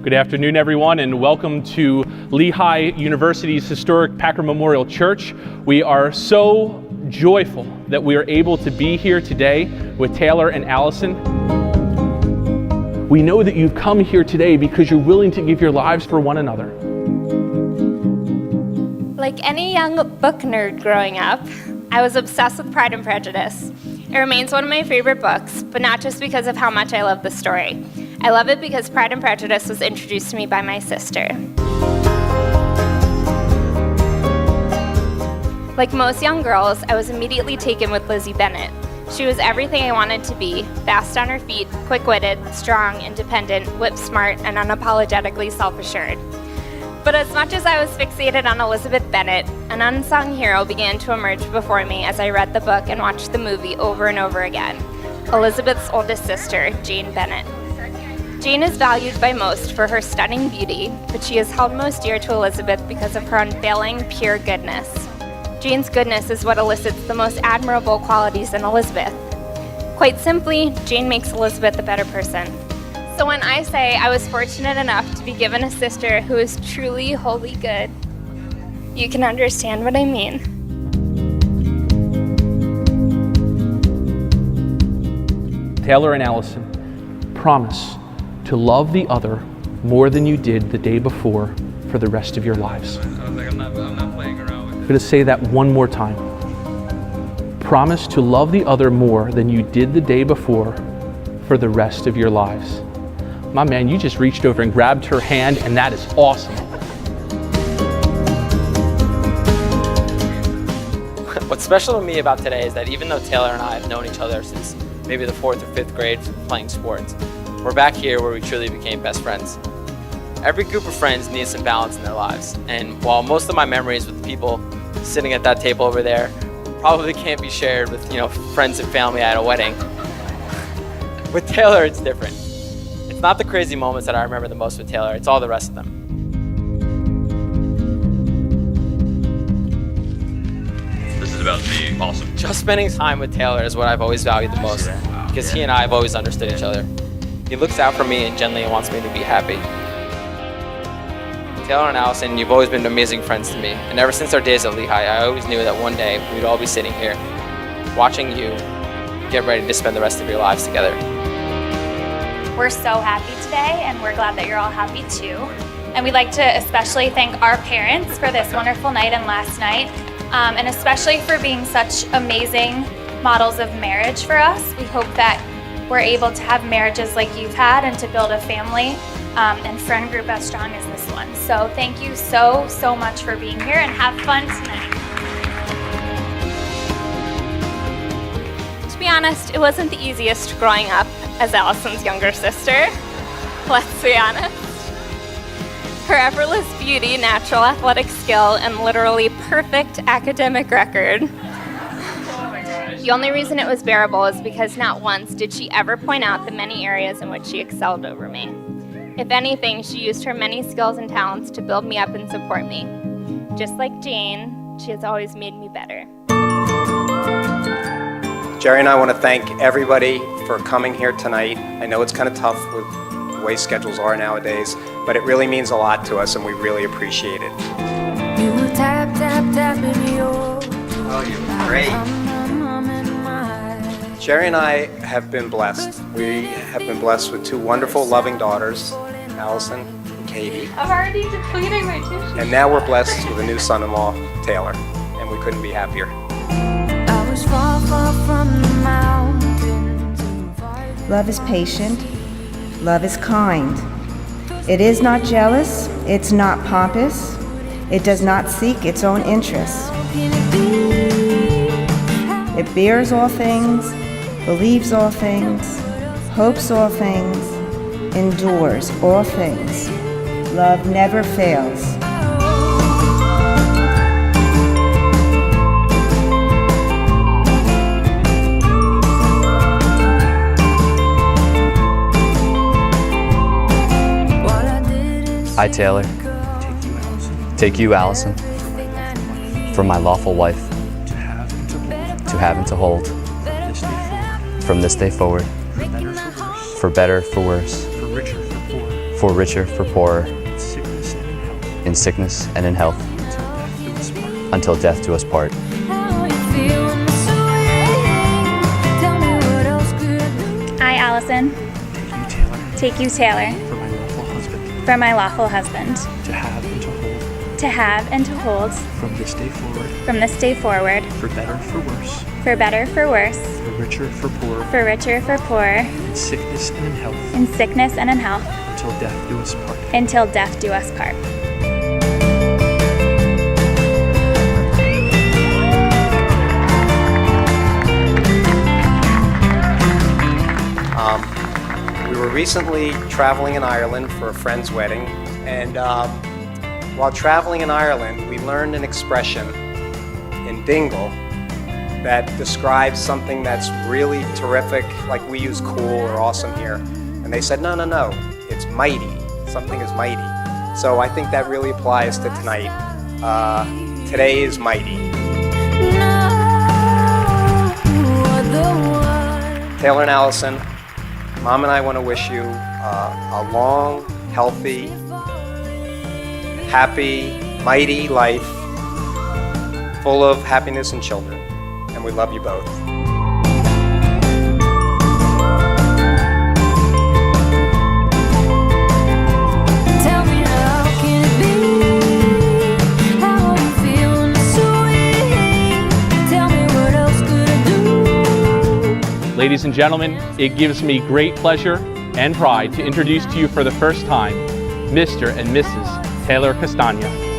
Good afternoon, everyone, and welcome to Lehigh University's historic Packer Memorial Church. We are so joyful that we are able to be here today with Taylor and Allison. We know that you've come here today because you're willing to give your lives for one another. Like any young book nerd growing up, I was obsessed with Pride and Prejudice. It remains one of my favorite books, but not just because of how much I love the story. I love it because Pride and Prejudice was introduced to me by my sister. Like most young girls, I was immediately taken with Lizzie Bennet. She was everything I wanted to be: fast on her feet, quick-witted, strong, independent, whip-smart, and unapologetically self-assured. But as much as I was fixated on Elizabeth Bennet, an unsung hero began to emerge before me as I read the book and watched the movie over and over again. Elizabeth's oldest sister, Jane Bennet. Jane is valued by most for her stunning beauty, but she is held most dear to Elizabeth because of her unfailing, pure goodness. Jane's goodness is what elicits the most admirable qualities in Elizabeth. Quite simply, Jane makes Elizabeth a better person. So when I say I was fortunate enough to be given a sister who is truly wholly good, you can understand what I mean. Taylor and Allison, promise to love the other more than you did the day before for the rest of your lives. I was like, I'm not playing around with it. I'm going to say that one more time. Promise to love the other more than you did the day before for the rest of your lives. My man, you just reached over and grabbed her hand, and that is awesome. What's special to me about today is that even though Taylor and I have known each other since maybe the 4th or 5th grade playing sports, we're back here where we truly became best friends. Every group of friends needs some balance in their lives, and while most of my memories with the people sitting at that table over there probably can't be shared with, friends and family at a wedding, with Taylor it's different. It's not the crazy moments that I remember the most with Taylor, it's all the rest of them. This is about to be awesome. Just spending time with Taylor is what I've always valued the most, because he and I have always understood each other. He looks out for me and genuinely wants me to be happy. Taylor and Allison, you've always been amazing friends to me, and ever since our days at Lehigh, I always knew that one day we'd all be sitting here, watching you get ready to spend the rest of your lives together. We're so happy today, and we're glad that you're all happy too. And we'd like to especially thank our parents for this wonderful night and last night, and especially for being such amazing models of marriage for us. We hope that we're able to have marriages like you've had and to build a family and friend group as strong as this one. So thank you so much for being here, and have fun tonight. To be honest, it wasn't the easiest growing up as Allison's younger sister. Let's be honest. Her effortless beauty, natural athletic skill, and literally perfect academic record. The only reason it was bearable is because not once did she ever point out the many areas in which she excelled over me. If anything, she used her many skills and talents to build me up and support me. Just like Jane, she has always made me better. Jerry and I want to thank everybody for coming here tonight. I know it's kind of tough with the way schedules are nowadays, but it really means a lot to us, and we really appreciate it. You tap, tap, tap in your... Oh, you're great. Jerry and I have been blessed. We have been blessed with 2 wonderful, loving daughters, Allison and Katie. I'm already depleting my tissue. And now we're blessed with a new son-in-law, Taylor, and we couldn't be happier. I was far, far from the mountains. Love is patient. Love is kind. It is not jealous. It's not pompous. It does not seek its own interests. It bears all things, believes all things, hopes all things, endures all things. Love never fails. I, Taylor, take you, Allison, for my lawful wife, to have and to hold, from this day forward, for better, for worse, for richer, for poorer, in sickness and in health, in sickness and in health, until death do us part. I, Allison, take you, Taylor, for my lawful husband, to have and to hold, to have and to hold, from this day forward, for better, for worse, for richer, for poorer, for richer, for poorer, in sickness and in health, in sickness and in health, until death do us part. until death do us part. We were recently traveling in Ireland for a friend's wedding, and while traveling in Ireland, we learned an expression in Dingle that describes something that's really terrific, like we use cool or awesome here. And they said, no, it's mighty. Something is mighty. So I think that really applies to tonight. Today is mighty. Taylor and Allison, Mom and I want to wish you a long, healthy, happy, mighty life full of happiness and children. And we love you both. Ladies and gentlemen, it gives me great pleasure and pride to introduce to you for the first time, Mr. and Mrs. Taylor Castagna.